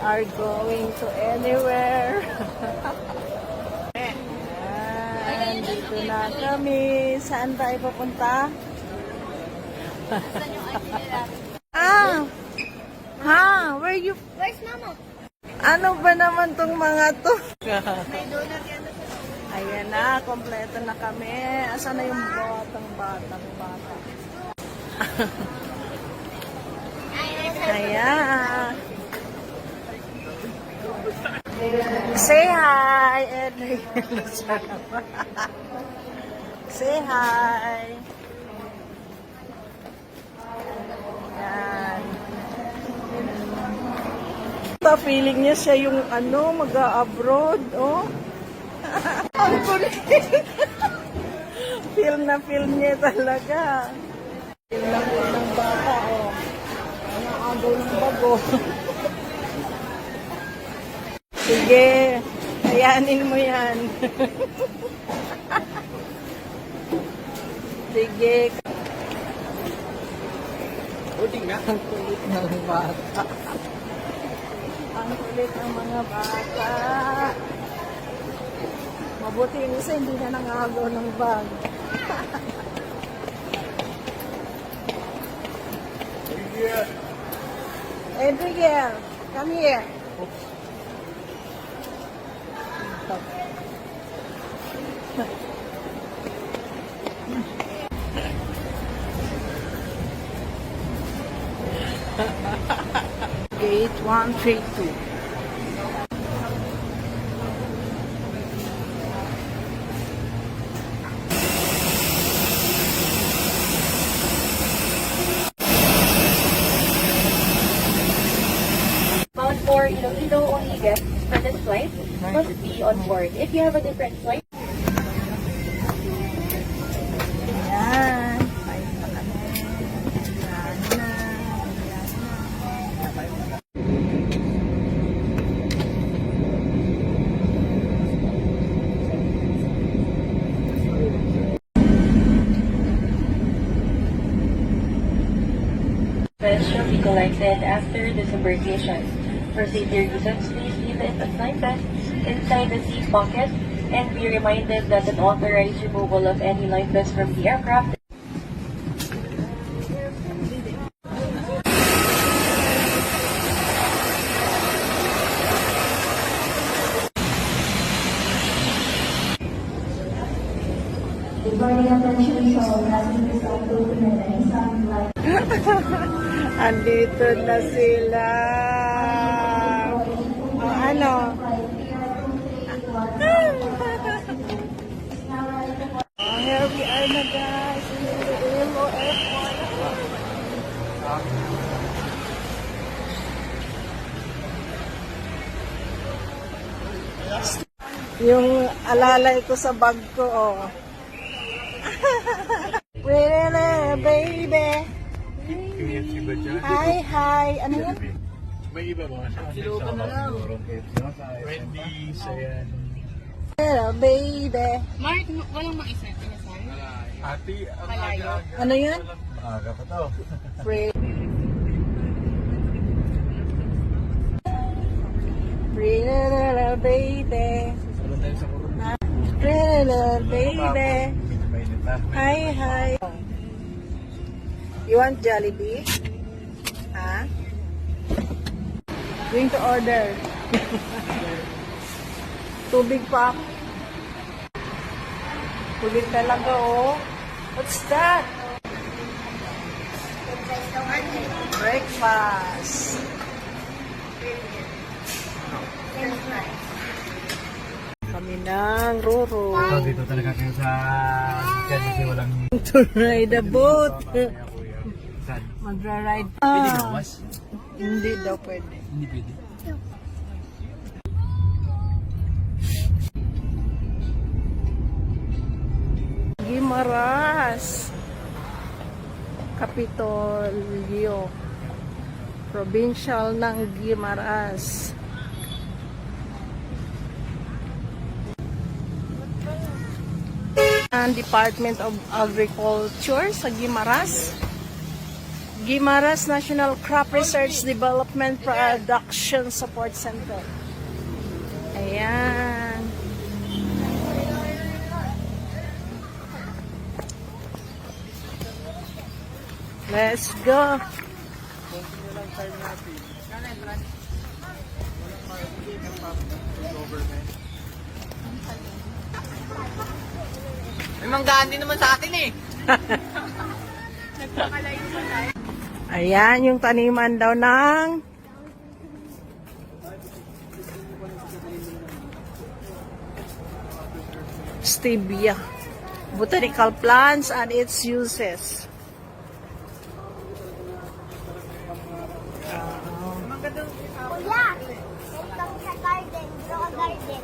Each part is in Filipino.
are going to anywhere. Ayan, dito na kami. Saan tayo pupunta? Where's Mama? Ano ba naman tong mga to? May donut yan. Ayan na, kompleto na kami. Asan na yung bata? Ayan. Say hi, Edwin. Say hi. Ayan. Feeling niya siya yung mag-abroad, oh. Ang kulit. Film niya talaga. Film ng bata, oh. Ang agaw ng bago. Sige, kayanin mo yan. Sige. Ang kulit ng bata. Ang kulit ng mga bata. Mabuti yung isa, hindi na nangagaw ng bag. Adriel, come here. Gate 132. Bound for Iloilo only guests for this flight must be on board. If you have a different flight, Ayan. Bye pa kami. Ayan na. fish shall be collected after disembarkation. For safety reasons, please leave the life vest inside the seat pocket and be reminded that an authorized removal of any life vest from the aircraft Andito na sila. Ano? Here we are na guys. In the Iloilo Airport. Yung alalay ko sa bag ko, oh. Really, baby. Hi. Ano yan? May iba ba? Silukan na lang. Wendy's, ayan. Hello, baby. Mark, walang maisa. Ate, ang Malayo. aga. Ano yan? Aga pa to. Pretty little baby. Salon tayo sa kurong. Pretty little baby. Mainit na. Hi. You want Jollibee? Ha? Going to order. Tubig pa. Kulit talaga, oh. What's that? Breakfast. Kami ng Roro. So, dito talaga kayo sa dyan kasi walang To ride a boat. saan. Magra-ride. Pwede ka mas? Hindi daw pwede. Hindi pwede. Guimaras. Kapitolyo. Provincial ng Guimaras. Ang Department of Agriculture sa Guimaras. Guimaras National Crop Research Development Production Support Center. Ayan. Let's go. May manggaan din naman sa atin eh. Ayan, yung taniman daw ng stevia. Botanical plants and its uses. Kuya, welcome sa garden. Grow a garden.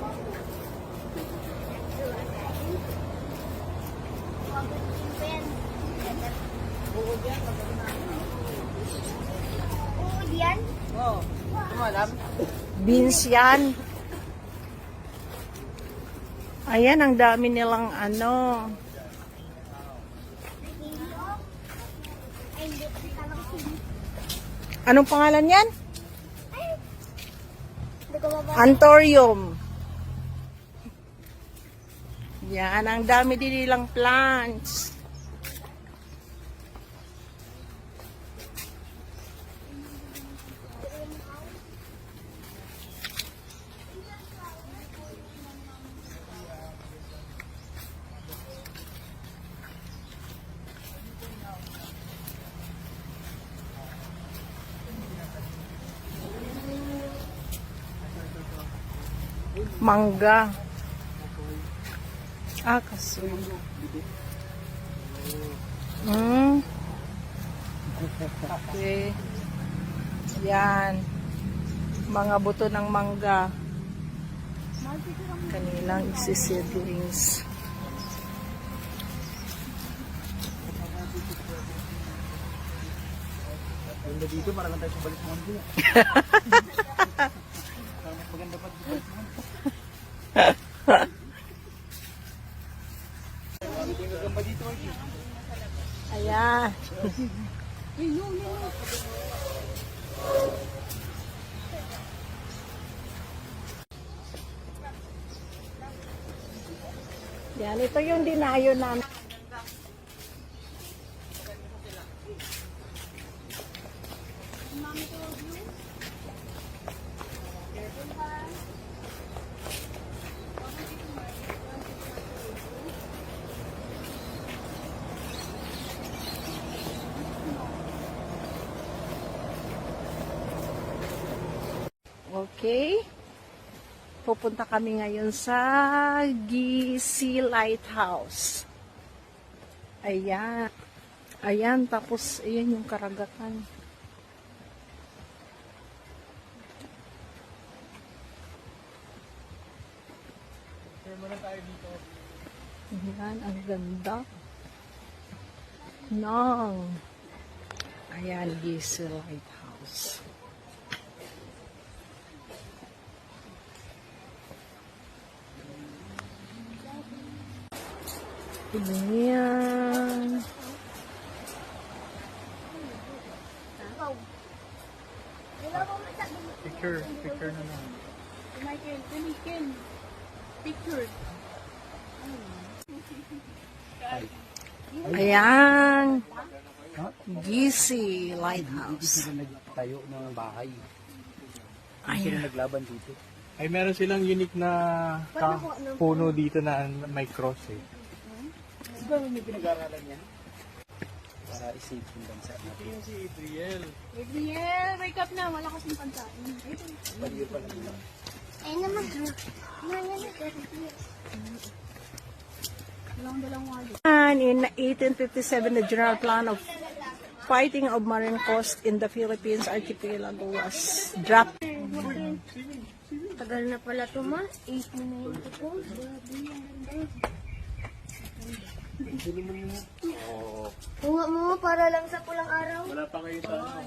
Uod yan? Oo. Tumalam. Beans yan. Ayan, ang dami nilang ano. Ay, hindi. Anong pangalan yan? Hindi ko mabasa. Anthurium. Yan, ang dami din nilang plants. Mangga. Kasi. Okay. Yan. Mga buto ng mangga. Kanilang isisidlings. Ganda dito, para lang tayo sa balik mo. Mas maganda pa dito. Ayan. Yan, ito yung dinayo namin. Okay. Pupunta kami ngayon sa Gisi Lighthouse. Ayan. Ayan, tapos ayan yung karagatan. Ayan, ang ganda. Ayan, Gisi Lighthouse. Ayan. Picture na lang. Michael, Michael. Picture. Ayan. Gisi Lighthouse. Nagtayo ng bahay. Ayan. Naglaban dito. Ay, meron silang unique na puno dito na may cross eh. Siguro may pinag-aaralan niya. Para isave yung bansa natin. Yung si Adriel. Gabriel, wake up na. Wala kasing pansain. Baliw pa lang. Ay naman. Dalang wali. And in 1857, the General Plan of Fighting of Marine Coast in the Philippines Archipelago was drafted. Tagal na pala ito, ma. 1892. Tunga mo, para lang sa pulang araw. Wala pa kayo sa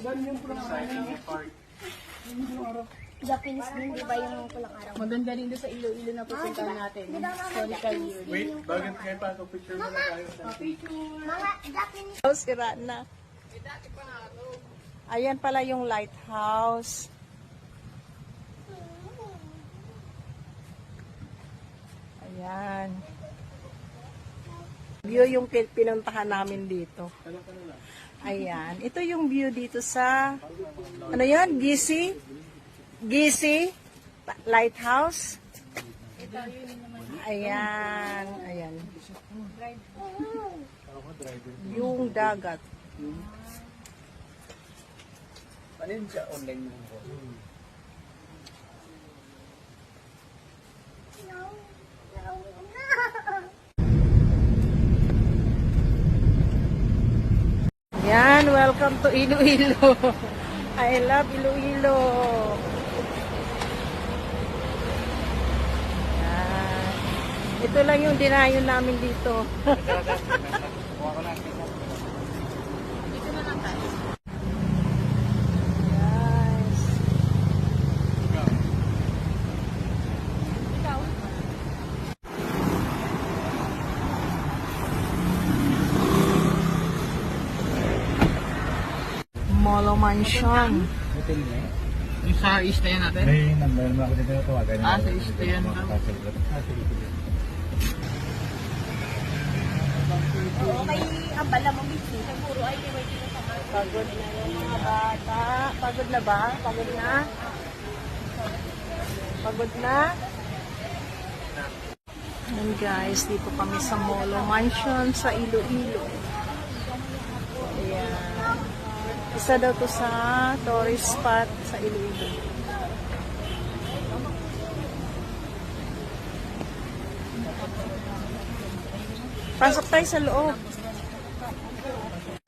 park. Japanese din, di ba yung pulang araw? Maganda rin doon sa Iloilo na pupuntahan natin. Historical year. Wait, bakit kayo pa? Picture mo na tayo. Mga Japanese. Oh, sira na. Ayan pala yung lighthouse. Ayan. View yung pinuntahan namin dito. Ayan. Ito yung view dito sa, ano yan? Gisi Lighthouse. Ayan. Ayan. Yung dagat. Ano yun siya? Online mo ko. Yan, welcome to Iloilo. I love Iloilo. Yan. Ito lang yung dinayo namin dito. Guys. Molo Mansion. Hotel niya. Yung sa east na yan natin? May number mo ako dito tawagan. Ah, sa east na yan. Oo, kay Ambala mo, Mitzi. Siguro ay may dito sa mga. Pagod na yung mga bata. Pagod na ba? Pagod na? Pagod na? Ayan guys, dito kami sa Molo Mansion sa Iloilo. Ayan. Isa daw to sa tourist spot sa Iloilo. Pasok tayo sa loob.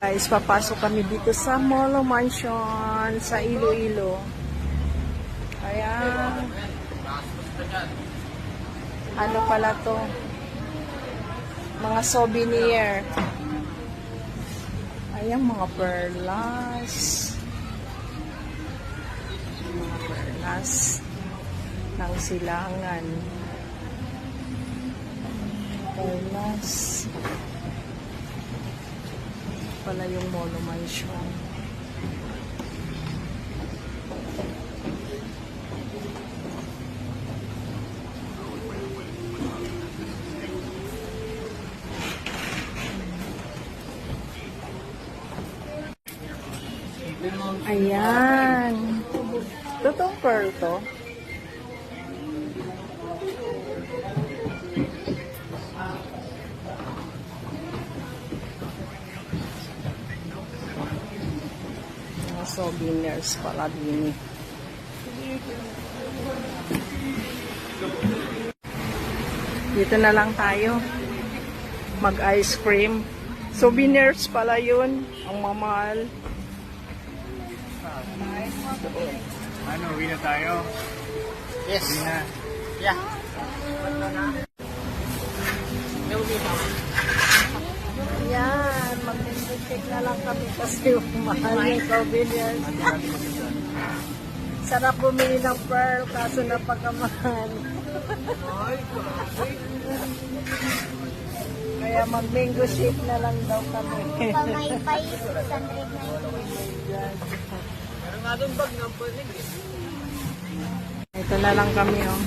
Guys, papasok kami dito sa Molo Mansion sa Iloilo. Ayan. Ano pala to? Mga souvenir. Ayan, mga perlas. Mga perlas ng silangan. Perlas. Pala yung Molo Mansion. Ayan. Totoong pearl to. Mga souvenirs pala din. Dito na lang tayo. Mag-ice cream. Souvenirs pala yun. Ang mamahal. Ano, uwi na tayo? Yes. Uwi na. Yeah. Yan, mag-check na lang kami kasi mahal yung souvenirs. Sarap bumili ng pearl kaso napakamahal. Kaya mag-mango shake na lang daw kami. Pamaypay, 690. Meron nga doon bag ng panig eh. Ito na lang kami, oh.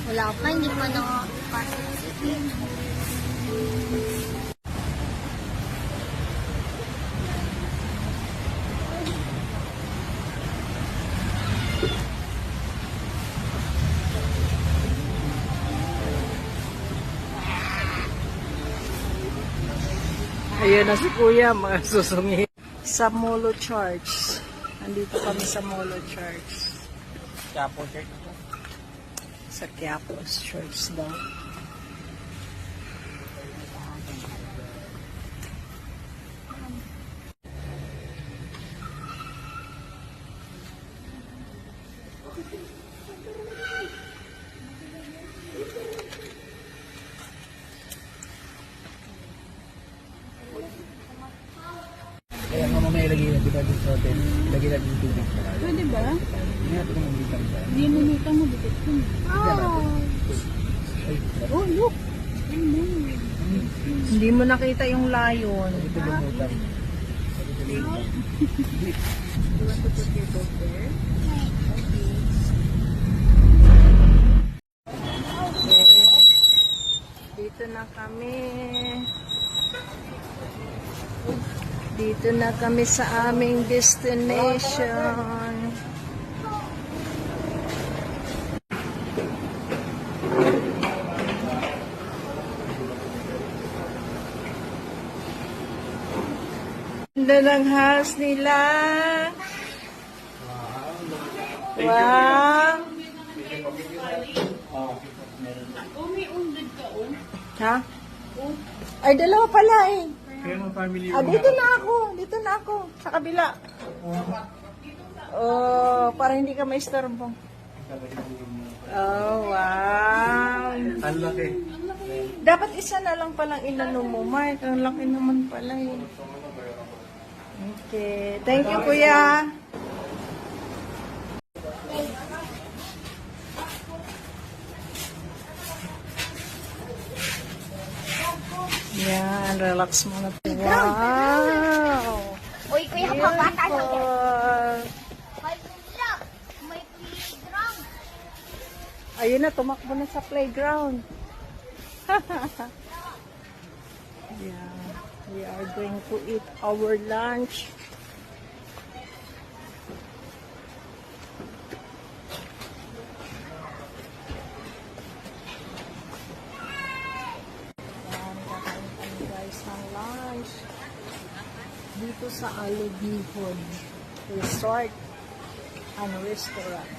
Wala pa, hindi pa na Ayun na si Kuya, mga susungi. Sa Molo Church. Nandito kami sa Molo Church. Chapo Church. Sa Quiapos Church daw. Kaya nga mamaya ilagay na diba dito sa hotel. Ilagay natin yung tubig. Pwede ba? Hindi natin kung umitan siya. Hindi mo nito mo dito. Oh. Ay, Oh, look! Ayun mo. Hindi mo nakita yung lion. Ito lumutan. Dito na kami. Dito na kami sa aming destination. Ganda ng house nila. Wow. Ha? Ay, dalawa pala eh. Kaya mga family Ah, dito na ako. Dito na ako. Sa kabila. Oh, para hindi ka maistorbo. Oh, wow. Ang laki. Dapat isa na lang palang inano mo, Mark. Ang laki naman pala eh. Okay. Thank you, Kuya. Yan, relax muna. Wow! Uy, kuya, papata na yan. Beautiful. May playground. May playground. Ayun na, tumakbo na sa playground. Yeah, we are going to eat our lunch. Yan, kakain kami guys ng lunch. Dito sa Alubihon Resort and Restaurant.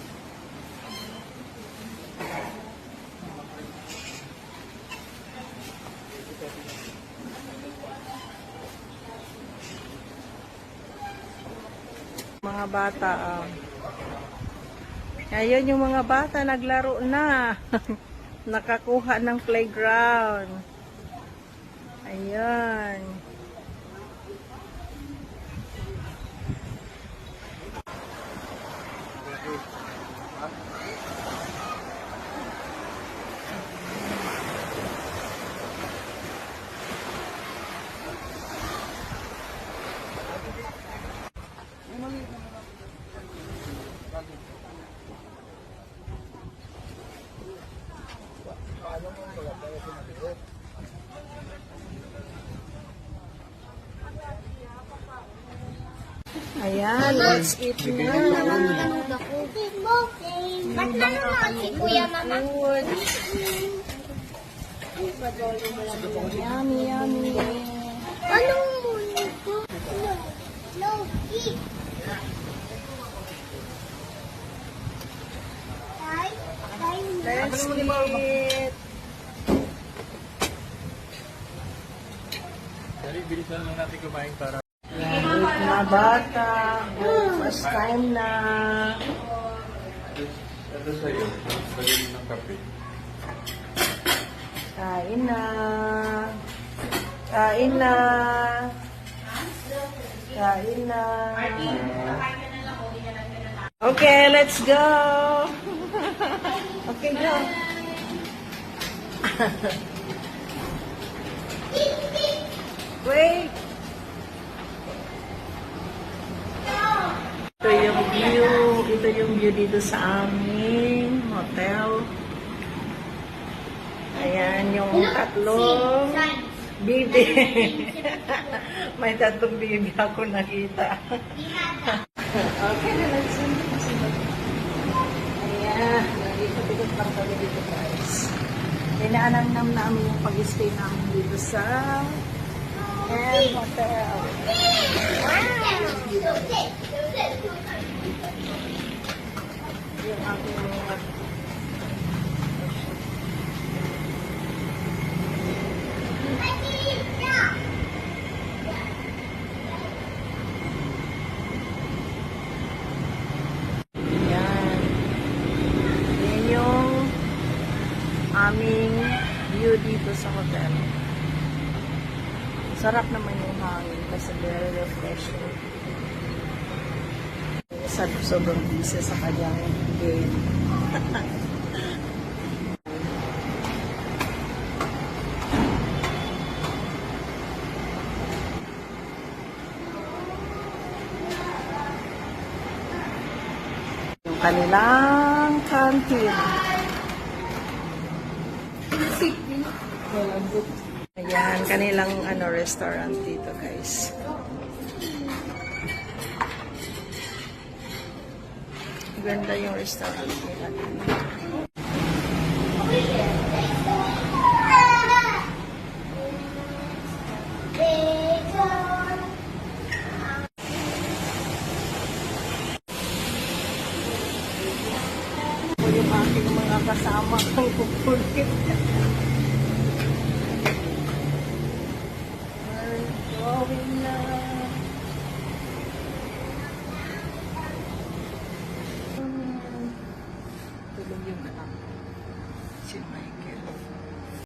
Mga bata, ayun yung mga bata naglaro na. Nakakuha ng playground. Ayan. Ayan, let's eat na. Nanonood ako. Ba't nanonood si Kuya Mama? Food. Yummy, yummy. Anong muna ko? No. No, eat. Tay? Tay, Let's eat. Dali, bilisan lang natin kumain para... Yan, eat na bata. First time na. Ito sa'yo. Lagyan mo ng kape. Kain na. Kain na. Kain na. Okay, let's go. Okay, go. Wait. Ito yung view. Ito yung view dito sa aming hotel. Ayan yung tatlong bibi. May tatlong bibi ako nakita. Okay na lang. Ayan. Nag-ikot-ikot lang kami dito guys. Dinaanam-nam namin yung pag-stay namin dito sa hotel. Yung aking mga yan. Yan yung aming view dito sa hotel. Sarap naman yung hangin kasi very refreshing. Sobrang busy sa kanyang game. kanilang canteen. Ayan, kanilang restaurant dito, guys. Ganda yung restaurant nila. Ito yung aking mga kasama kong kukulit. Going na. Tulog yung anak ko. Si May.